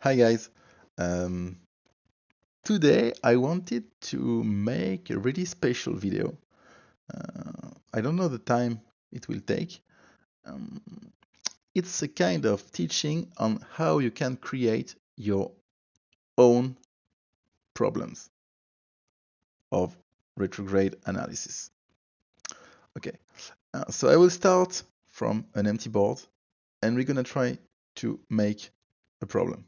Hi guys. Um, Today I wanted to make a really special video. I don't know the time it will take. Um, it's a kind of teaching on how you can create your own problems of retrograde analysis. Okay, so I will start from an empty board and we're gonna try to make a problem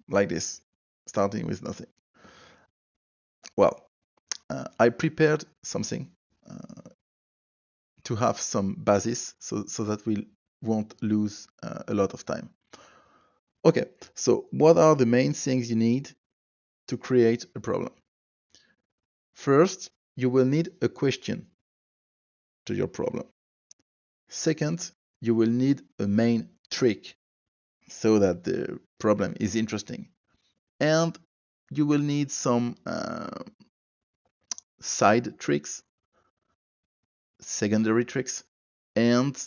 like this, starting with nothing. Well, I prepared something to have some basis so that we won't lose a lot of time. Okay, so what are the main things you need to create a problem? First, you will need a question to your problem. Second, you will need a main trick so that the problem is interesting. And you will need some side tricks, secondary tricks, and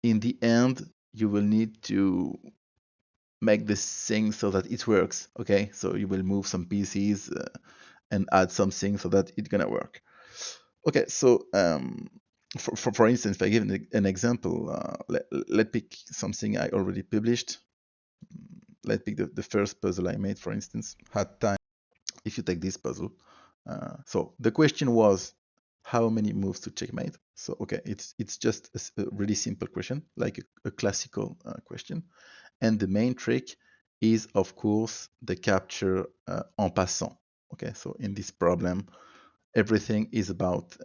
in the end, you will need to make this thing so that it works. Okay, so you will move some pieces and add something so that it's gonna work. Okay, so for instance, if I give an example, let's pick something I already published. Let's pick the first puzzle I made, for instance. Had time. If you take this puzzle, so the question was how many moves to checkmate. So okay, it's just a really simple question, like a classical question. And the main trick is, of course, the capture en passant. Okay, so in this problem, everything is about,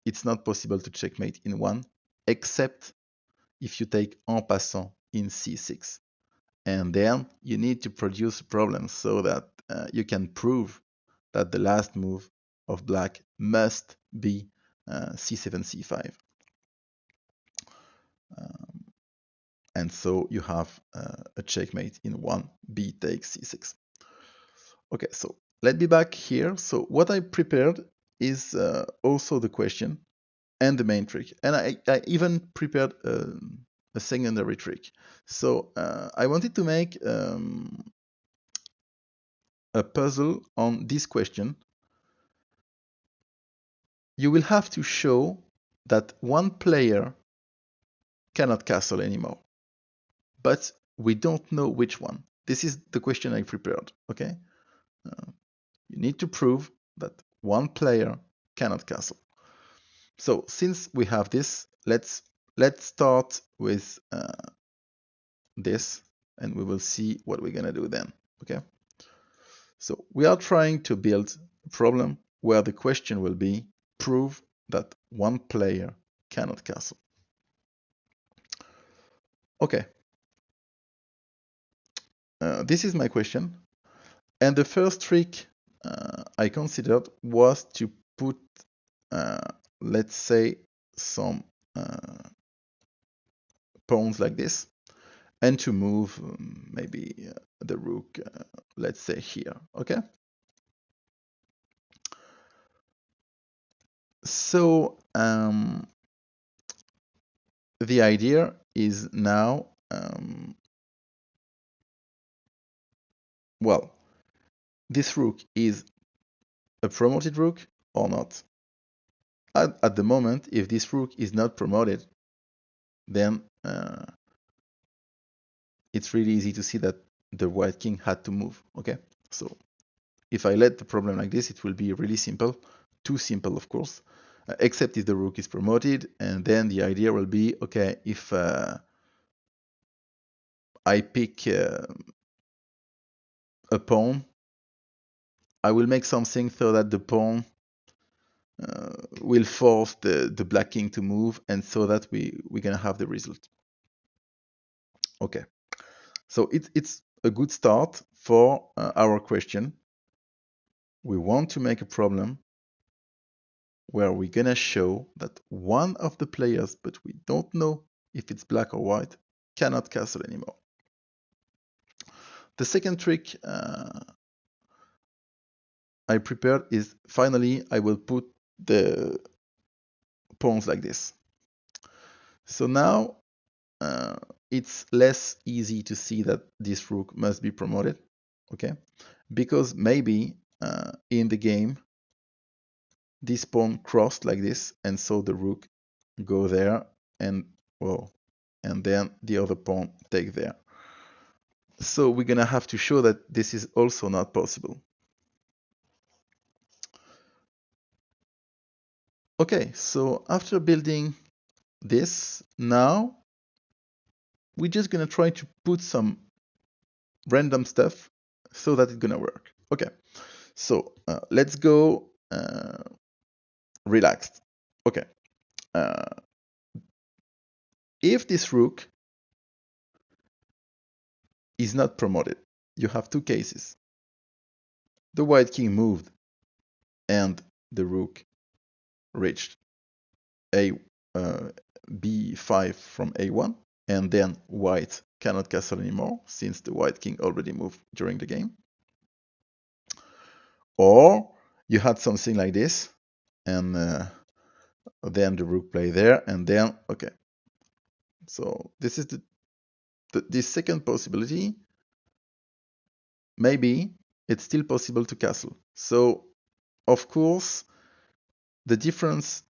it's not possible to checkmate in one, except if you take en passant in c6. And then you need to produce a problem so that you can prove that the last move of black must be c7, c5. And so you have a checkmate in 1, b takes c6. Okay, so let's be back here. So what I prepared is also the question and the main trick. And I even prepared a secondary trick. So I wanted to make a puzzle on this question. You will have to show that one player cannot castle anymore. But we don't know which one. This is the question I prepared, okay? You need to prove that one player cannot castle. So since we have this, let's start with this, and we will see what we're gonna do then, okay? So we are trying to build a problem where the question will be, prove that one player cannot castle. Okay, this is my question. And the first trick I considered was to put, let's say, some pawns like this, and to move maybe the rook, let's say here, okay? So the idea is now, well, this rook is a promoted rook or not. At the moment, if this rook is not promoted, then it's really easy to see that the white king had to move, okay? So if I let the problem like this, it will be really simple, too simple, of course, except if the rook is promoted, and then the idea will be, okay, if I pick a pawn, I will make something so that the pawn will force the black king to move, and so that we're gonna have the result. Okay, so it's a good start for our question. We want to make a problem where we're gonna show that one of the players, but we don't know if it's black or white, cannot castle anymore. The second trick I prepared is, finally, I will put the pawns like this. So now it's less easy to see that this rook must be promoted, okay? Because maybe in the game, this pawn crossed like this, and so the rook go there, and well, and then the other pawn take there. So we're gonna have to show that this is also not possible. Okay, so after building this, now we're just gonna try to put some random stuff so that it's gonna work. Okay, so let's go relaxed. Okay, uh, if this rook is not promoted, you have two cases. The white king moved and the rook reached a b5 from a1, and then white cannot castle anymore since the white king already moved during the game. Or you had something like this, and then the rook play there, and then okay. So this is the second possibility. Maybe it's still possible to castle. So of course the difference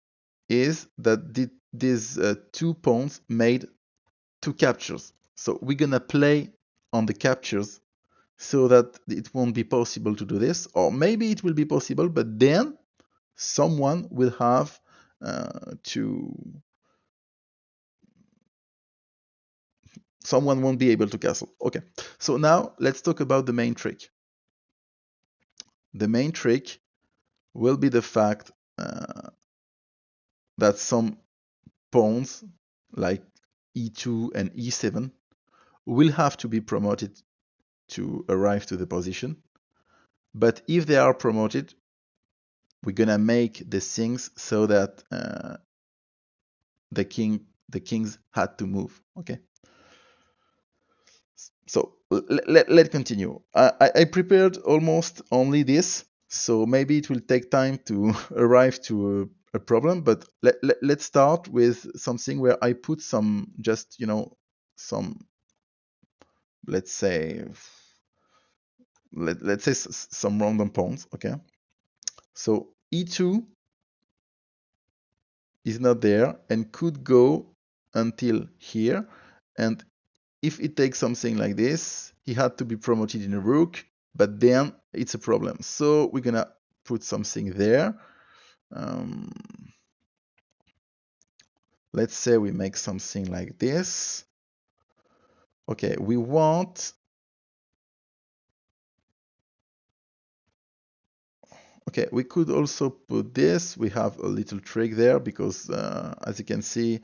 is that these two pawns made two captures. So we're gonna play on the captures so that it won't be possible to do this, or maybe it will be possible, but then someone will have someone won't be able to castle. Okay, so now let's talk about the main trick. The main trick will be the fact that some pawns like e2 and e7 will have to be promoted to arrive to the position. But if they are promoted, we're gonna make the things so that the kings had to move. Okay. So let's continue. I prepared almost only this, so maybe it will take time to arrive to a problem. But let's start with something where I put some just some, let's say let's say some random pawns. Okay. So e2 is not there and could go until here, and if it takes something like this, he had to be promoted in a rook, but then it's a problem. So we're gonna put something there. Let's say we make something like this. Okay, we want. Okay, we could also put this. We have a little trick there because, as you can see,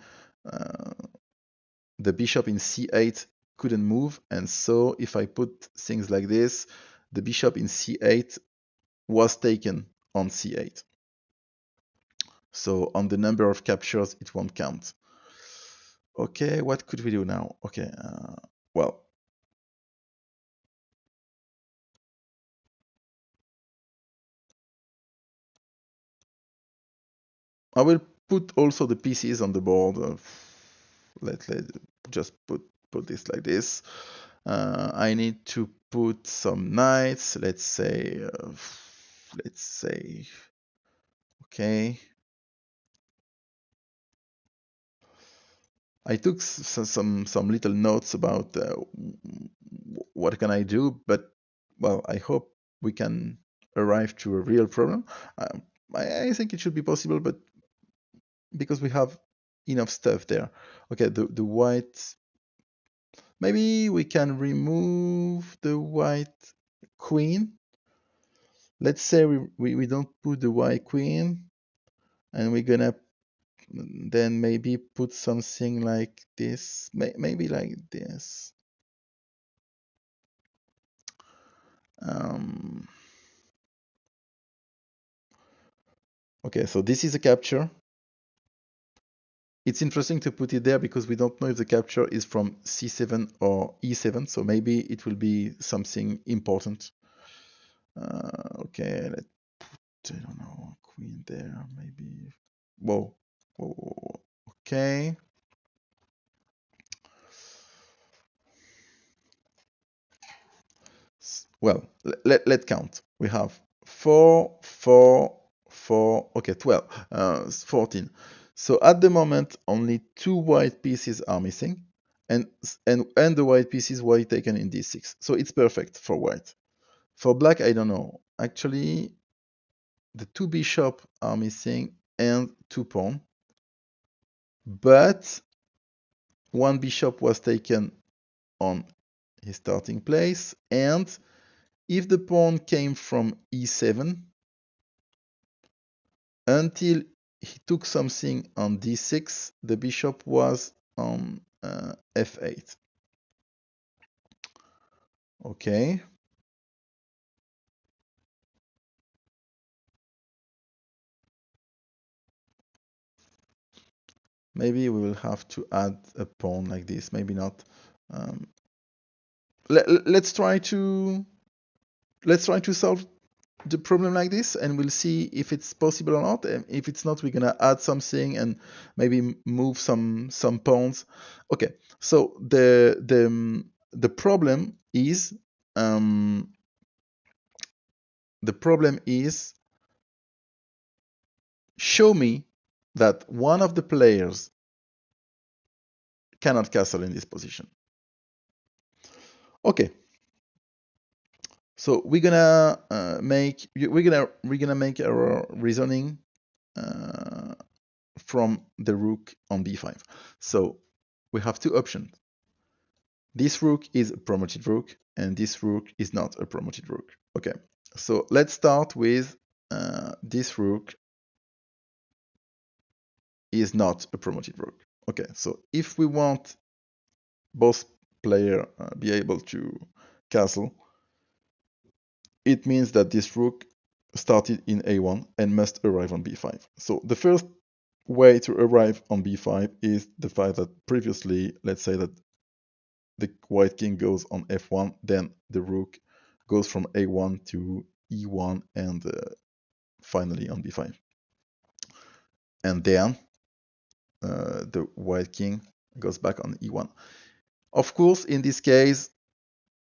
the bishop in c8 couldn't move, and so if I put things like this, the bishop in c8 was taken on c8. So on the number of captures, it won't count. Okay, what could we do now? Okay, well, I will put also the pieces on the board. Let's just put this like this. I need to put some knights. Let's say, okay. I took some little notes about what can I do, but well, I hope we can arrive to a real problem. I think it should be possible, but because we have enough stuff there. Okay, the white. Maybe we can remove the white queen. Let's say we don't put the white queen, and we're gonna then maybe put something like this, maybe like this. Um, okay, so this is a capture. It's interesting to put it there because we don't know if the capture is from c7 or e7, so maybe it will be something important. Okay, I don't know, queen there, maybe. Whoa, whoa, whoa. Okay. Well, let's count. We have 4, 4, 4, okay, 12, 14. So at the moment, only 2 white pieces are missing, and the white pieces were taken in d6. So it's perfect for white. For black, I don't know. Actually, the 2 bishop are missing and 2 pawn, but 1 bishop was taken on his starting place, and if the pawn came from e7 until he took something on d6, the bishop was on f8. Okay. Maybe we will have to add a pawn like this. Maybe not. Um, let's try to solve the problem like this, and we'll see if it's possible or not. And if it's not, we're gonna add something and maybe move some pawns. Okay. So the problem is show me that one of the players cannot castle in this position. Okay. So we're gonna make our reasoning from the rook on b5. So we have 2 options. This rook is a promoted rook, and this rook is not a promoted rook. Okay. So let's start with this rook is not a promoted rook. Okay. So if we want both player be able to castle, it means that this rook started in a1 and must arrive on b5. So the first way to arrive on b5 is the fact that previously, let's say that the white king goes on f1, then the rook goes from a1 to e1 and finally on b5. And then the white king goes back on e1. Of course, in this case,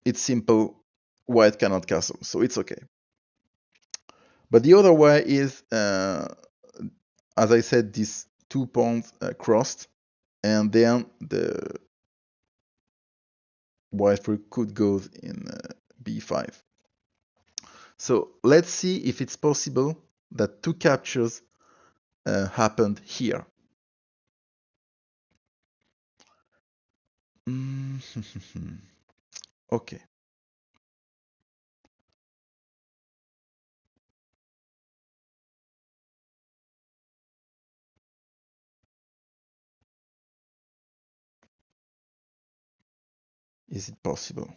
it's simple. White cannot castle, so it's okay. But the other way is, as I said, these 2 pawns crossed, and then the white rook could go in b5. So let's see if it's possible that 2 captures happened here. Okay. Is it possible?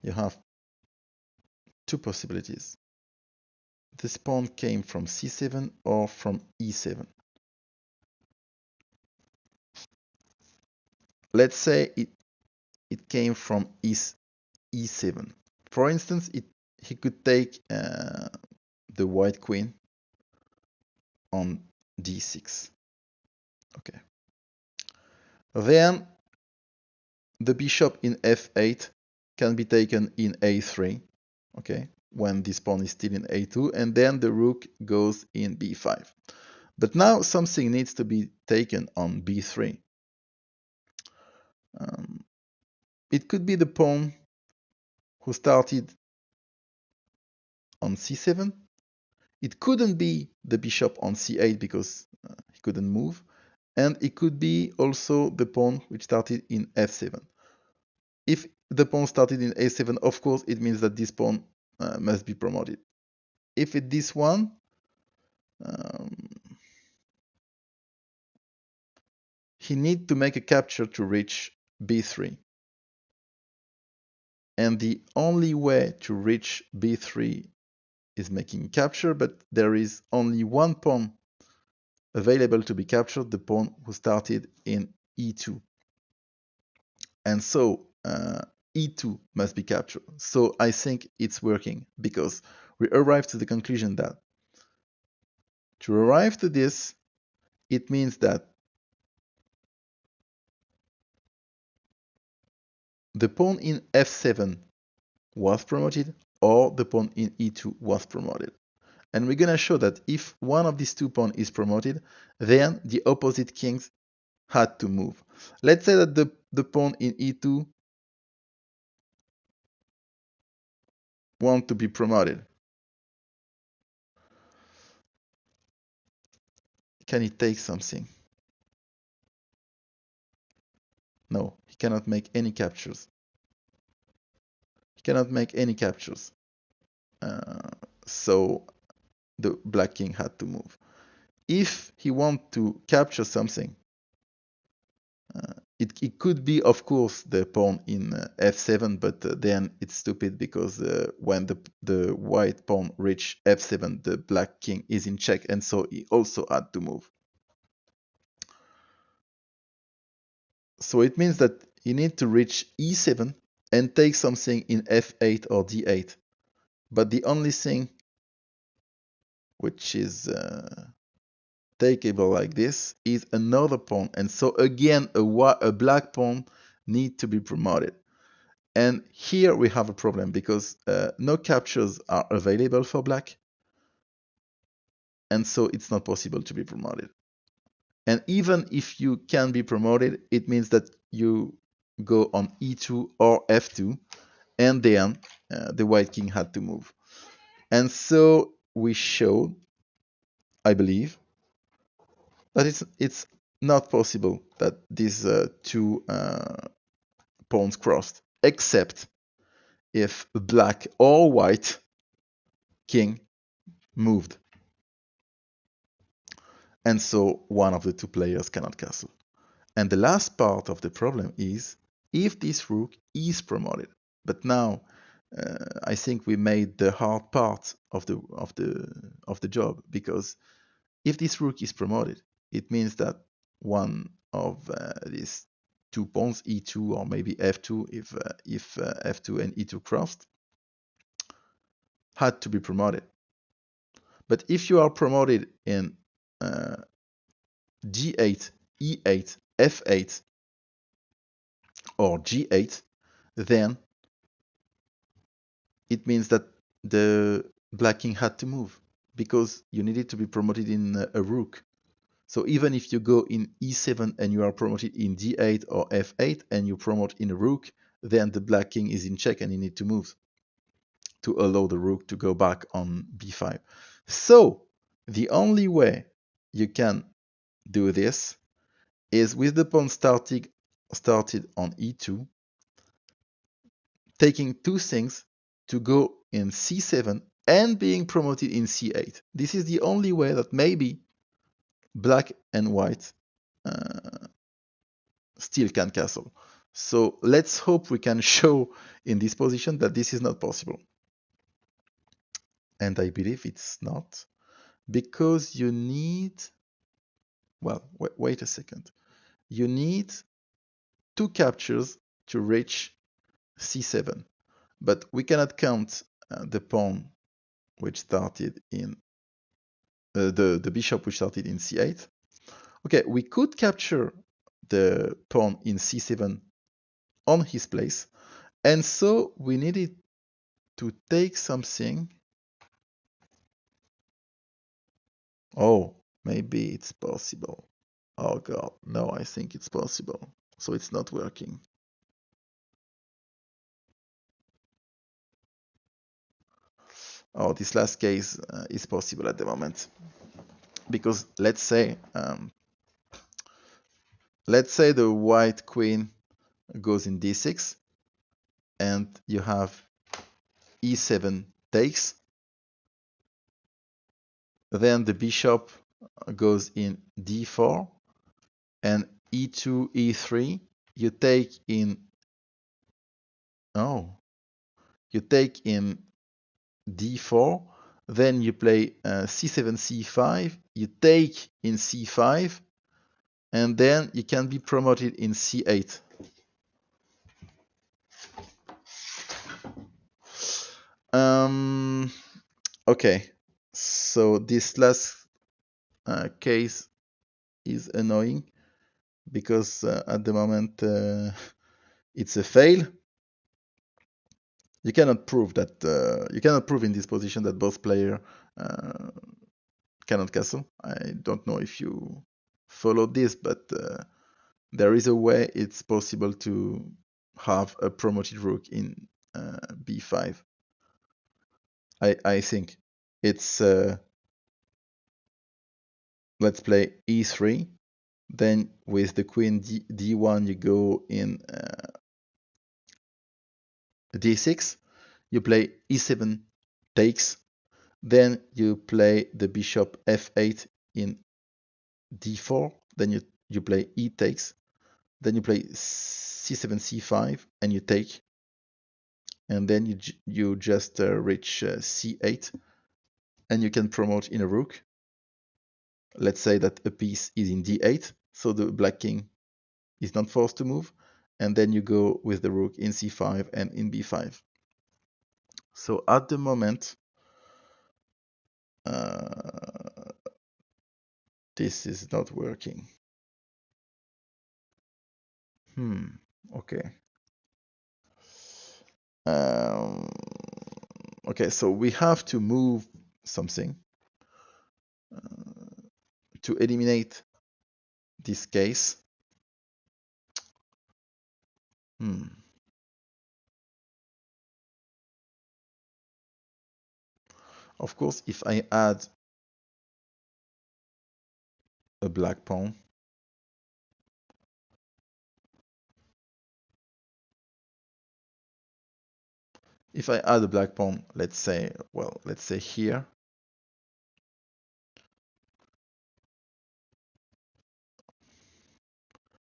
You have 2 possibilities. This pawn came from c7 or from e7. Let's say it came from e7. For instance, he could take the white queen on d6. Okay. Then the bishop in f8 can be taken in a3. Okay, when this pawn is still in a2, and then the rook goes in b5. But now something needs to be taken on b3. It could be the pawn who started on c7. It couldn't be the bishop on c8 because he couldn't move. And it could be also the pawn which started in f7. If the pawn started in a7, of course, it means that this pawn must be promoted. If it's this one, he needs to make a capture to reach b3. And the only way to reach b3 is making capture, but there is only one pawn available to be captured, the pawn who started in e2. And so e2 must be captured. So I think it's working because we arrive to the conclusion that to arrive to this, it means that the pawn in f7 was promoted or the pawn in e2 was promoted. And we're going to show that if one of these two pawns is promoted, then the opposite kings had to move. Let's say that the pawn in e2 want to be promoted. Can he take something? No, he cannot make any captures. He cannot make any captures. So the black king had to move. If he want to capture something, it could be, of course, the pawn in f7, but then it's stupid because when the white pawn reach f7, the black king is in check, and so he also had to move. So it means that he need to reach e7 and take something in f8 or d8. But the only thing which is takeable like this is another pawn, and so again a black pawn need to be promoted. And here we have a problem because no captures are available for black, and so it's not possible to be promoted. And even if you can be promoted, it means that you go on e2 or f2, and then the white king had to move. And so we showed, I believe, that it's not possible that these two pawns crossed, except if black or white king moved. And so one of the two players cannot castle. And the last part of the problem is if this rook is promoted. But now I think we made the hard part of the job, because if this rook is promoted, it means that one of these two pawns, e2 or maybe f2, if f2 and e2 crossed, had to be promoted. But if you are promoted in g8, e8, f8, or g8, then it means that the black king had to move because you needed to be promoted in a rook. So even if you go in e7 and you are promoted in d8 or f8 and you promote in a rook, then the black king is in check and you need to move to allow the rook to go back on b5. So the only way you can do this is with the pawn started on e2, taking two things to go in c7 and being promoted in c8. This is the only way that maybe black and white still can castle. So let's hope we can show in this position that this is not possible. And I believe it's not, because you need, well, wait a second. You need two captures to reach c7, but we cannot count the pawn which started in the bishop which started in c8. Okay, we could capture the pawn in c7 on his place, and so we needed to take something. Oh, maybe it's possible. Oh god, no, I think it's possible. So it's not working. Oh, this last case is possible at the moment. Because let's say the white queen goes in d6 and you have e7 takes. Then the bishop goes in d4 and e2, e3. You take in, you take in d4. Then you play c7, c5. You take in c5, and then you can be promoted in c8. Um, okay, so this last case is annoying because at the moment it's a fail. You cannot prove that you cannot prove in this position that both player uh, cannot castle. I don't know if you followed this, but there is a way it's possible to have a promoted rook in b5. I think it's let's play e3. Then with the queen d1, you go in d6. You play e7 takes. Then you play the bishop f8 in d4. Then you play e takes. Then you play c7 c5 and you take. And then you just reach c8 and you can promote in a rook. Let's say that a piece is in d8, so the black king is not forced to move. And then you go with the rook in c5 and in b5. So at the moment, this is not working. Okay. Okay, so we have to move something to eliminate this case. Of course, if I add a black pawn, if I add a black pawn, let's say here,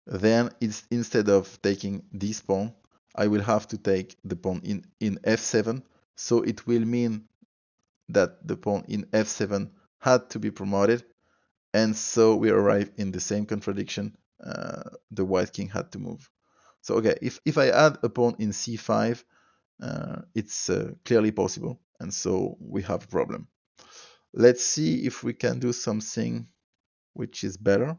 then it's instead of taking this pawn, I will have to take the pawn in f7. So it will mean that the pawn in f7 had to be promoted. And so we arrive in the same contradiction. The white king had to move. So okay, if I add a pawn in c5, it's clearly possible. And so we have a problem. Let's see if we can do something which is better.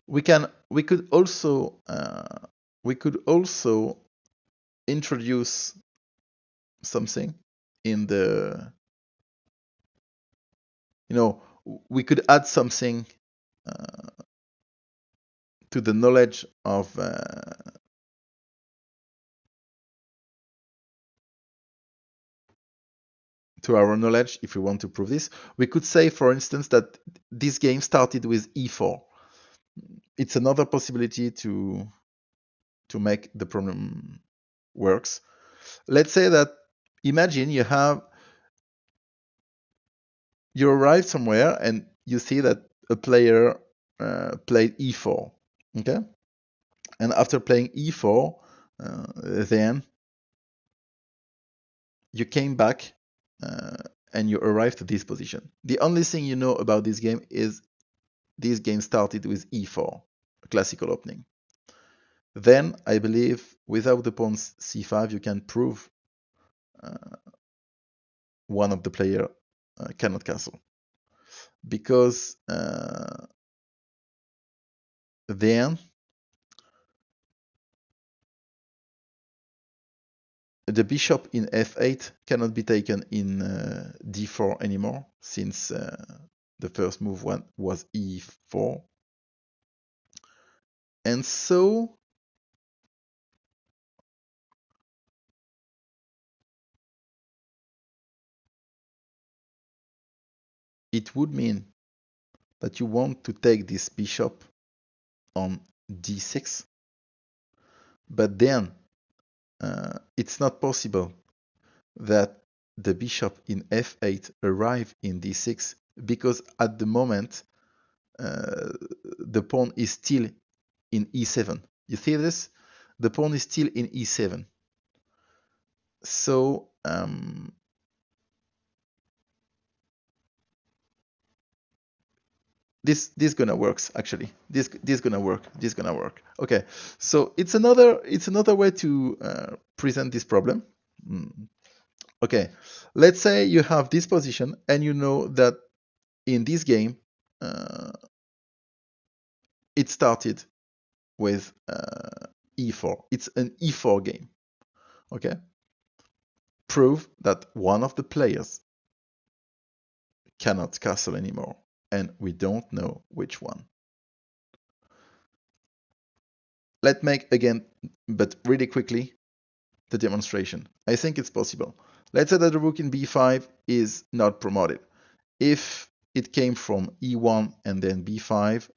We could also introduce something in the, we could add something to the knowledge of to our knowledge. If we want to prove this, we could say, for instance, that this game started with e4. It's another possibility to make the problem works. Let's say that, imagine you arrive somewhere and you see that a player played e4, okay? And after playing e4, then you came back and you arrived at this position. The only thing you know about this game is this game started with e4, a classical opening. Then I believe without the pawn c5, you can prove one of the player cannot castle, because then the bishop in f8 cannot be taken in d4 anymore, since the first move was e4. And so it would mean that you want to take this bishop on d6, but then it's not possible that the bishop in f8 arrive in d6, because at the moment the pawn is still in e7. You see this? The pawn is still in e7. So this gonna works actually. This gonna work. This gonna work. Okay, so it's another way to present this problem. Okay, let's say you have this position and you know that in this game it started with e4. It's an e4 game. Okay, prove that one of the players cannot castle anymore, and we don't know which one. Let's make again, but really quickly, the demonstration. I think it's possible. Let's say that the rook in b5 is not promoted. If it came from e1 and then b5,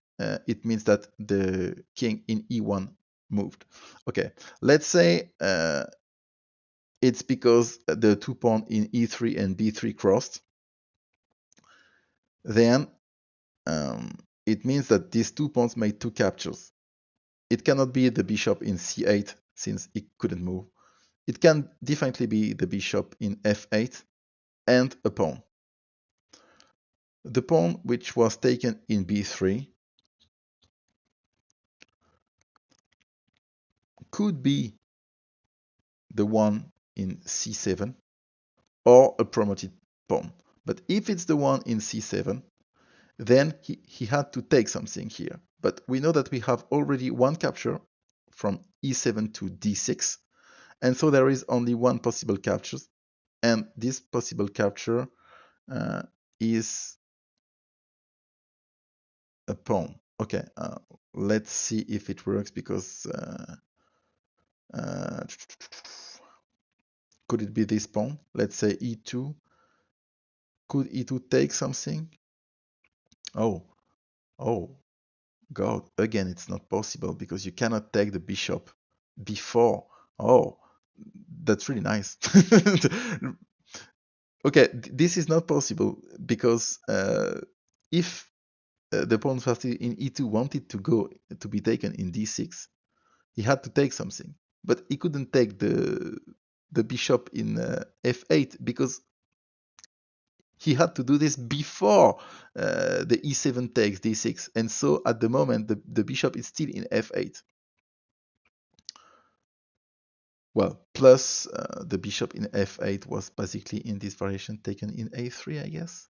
it means that the king in e1 moved. Okay, let's say it's because the two pawn in e3 and b3 crossed. Then it means that these two pawns made two captures. It cannot be the bishop in c8 since it couldn't move. It can definitely be the bishop in f8 and a pawn. The pawn which was taken in b3 could be the one in c7 or a promoted pawn. But if it's the one in c7, then he had to take something here. But we know that we have already one capture from e7 to d6, and so there is only one possible capture, and this possible capture is a pawn. Okay, let's see if it works, because could it be this pawn? Let's say e2. Could e2 take something? Oh, God, again, it's not possible because you cannot take the bishop before. Oh, that's really nice. Okay, this is not possible because if the pawn started in e2 wanted to go to be taken in d6, he had to take something, but he couldn't take the bishop in f8 because he had to do this before the e7 takes d6, and so at the moment the bishop is still in f8. Well, plus the bishop in f8 was basically in this variation taken in a3, I guess.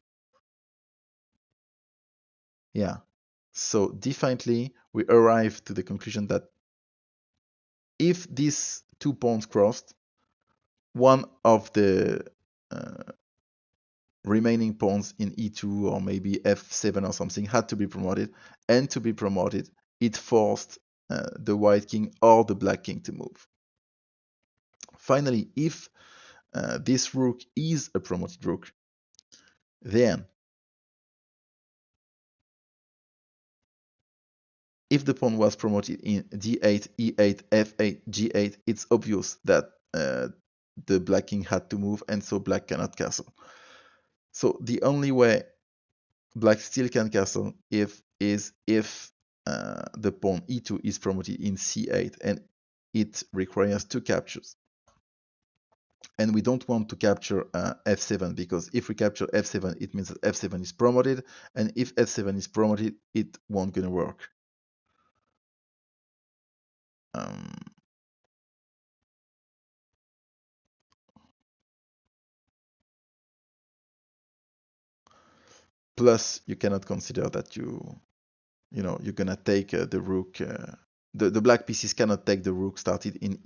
Yeah. So definitely we arrive to the conclusion that if these two pawns crossed, one of the remaining pawns in e2 or maybe f7 or something had to be promoted, and to be promoted it forced the white king or the black king to move. Finally, if this rook is a promoted rook, then if the pawn was promoted in d8, e8, f8, g8, it's obvious that the black king had to move, and so black cannot castle. So the only way black still can castle is if the pawn e2 is promoted in c8, and it requires two captures. And we don't want to capture f7, because if we capture f7, it means that f7 is promoted, and if f7 is promoted, it won't gonna work. Plus, you cannot consider that you're gonna take the rook. The black pieces cannot take the rook started in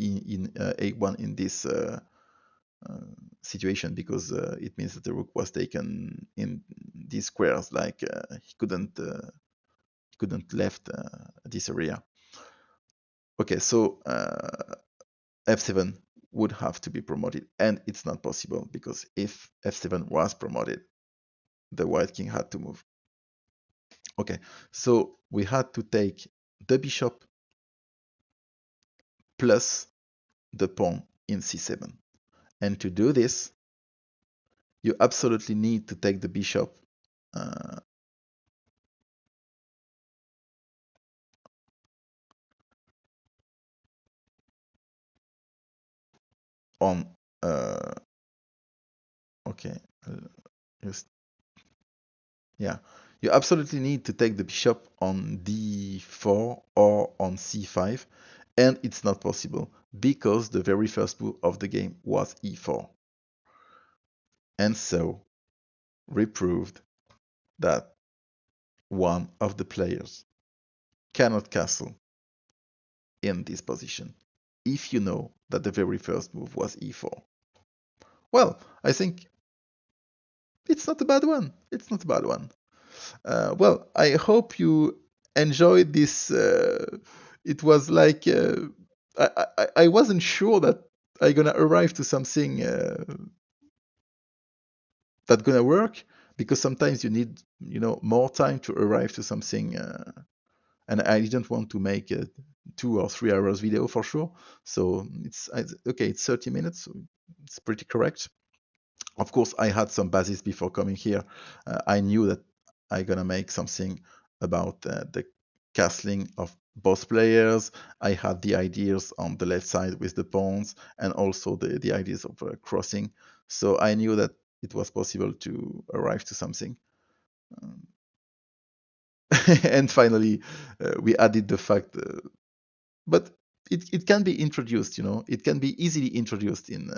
a1 in this situation, because it means that the rook was taken in these squares. Like he couldn't left this area. Okay, so f7 would have to be promoted, and it's not possible because if f7 was promoted, the white king had to move. Okay, so we had to take the bishop plus the pawn in c7. And to do this, you absolutely need to take the bishop on okay, just yeah, You absolutely need to take the bishop on d4 or on c5, and it's not possible because the very first move of the game was e4. And so we proved that one of the players cannot castle in this position if you know that the very first move was e4. Well, I think it's not a bad one. It's not a bad one. Well, I hope you enjoyed this. It was like I wasn't sure that I gonna arrive to something that gonna work, because sometimes you need more time to arrive to something, and I didn't want to make a 2 or 3 hours video for sure. So okay, it's 30 minutes. So it's pretty correct. Of course, I had some basis before coming here. I knew that I gonna make something about the castling of both players. I had the ideas on the left side with the pawns, and also the ideas of crossing. So I knew that it was possible to arrive to something. Um, and finally, we added the fact, but it can be introduced. It can be easily introduced in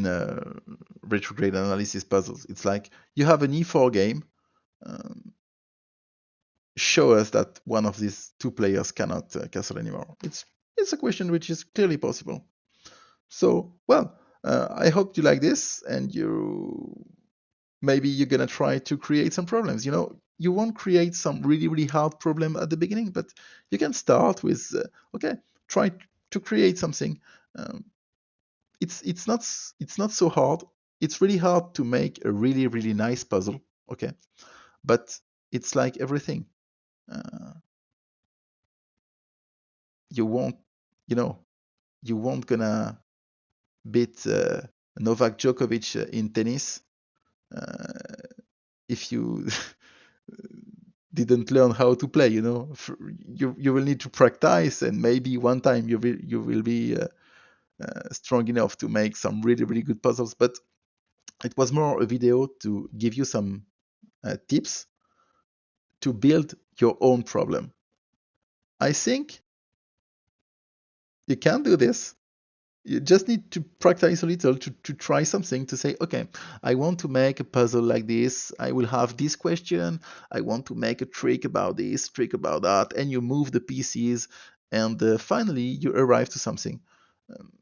a retrograde analysis puzzles. It's like you have an e4 game. Um, show us that one of these two players cannot castle anymore. It's a question which is clearly possible. So, well, I hope you like this, and maybe you're gonna try to create some problems. You won't create some really really hard problem at the beginning, but you can start with okay, try to create something. Um, it's not so hard. It's really hard to make a really really nice puzzle. Okay, but it's like everything. Uh, you won't, you know, you won't gonna beat Novak Djokovic in tennis if you didn't learn how to play. You will need to practice, and maybe one time you will be strong enough to make some really really good puzzles. But it was more a video to give you some tips to build your own problem. I think you can do this. You just need to practice a little to try something, to say, okay, I want to make a puzzle like this. I will have this question. I want to make a trick about this, trick about that. And you move the pieces, and finally you arrive to something. Um,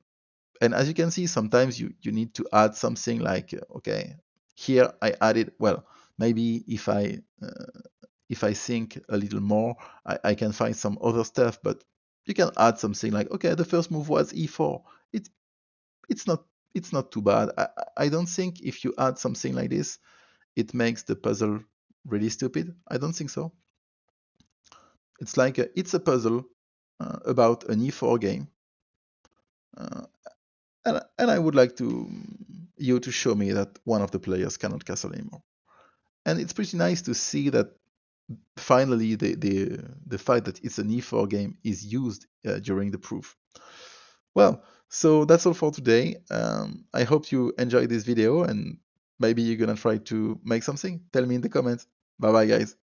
and as you can see, sometimes you need to add something like, okay, here I added, well, maybe if I think a little more, I can find some other stuff, but you can add something like, okay, the first move was e4. It, it's not it's not too bad. I don't think if you add something like this, it makes the puzzle really stupid. I don't think so. It's like it's a puzzle about an e4 game, uh, and I would like you to show me that one of the players cannot castle anymore. And it's pretty nice to see that finally the fact that it's an e4 game is used during the proof. Well, so that's all for today. I hope you enjoyed this video, and maybe you're gonna try to make something. Tell me in the comments. Bye bye, guys.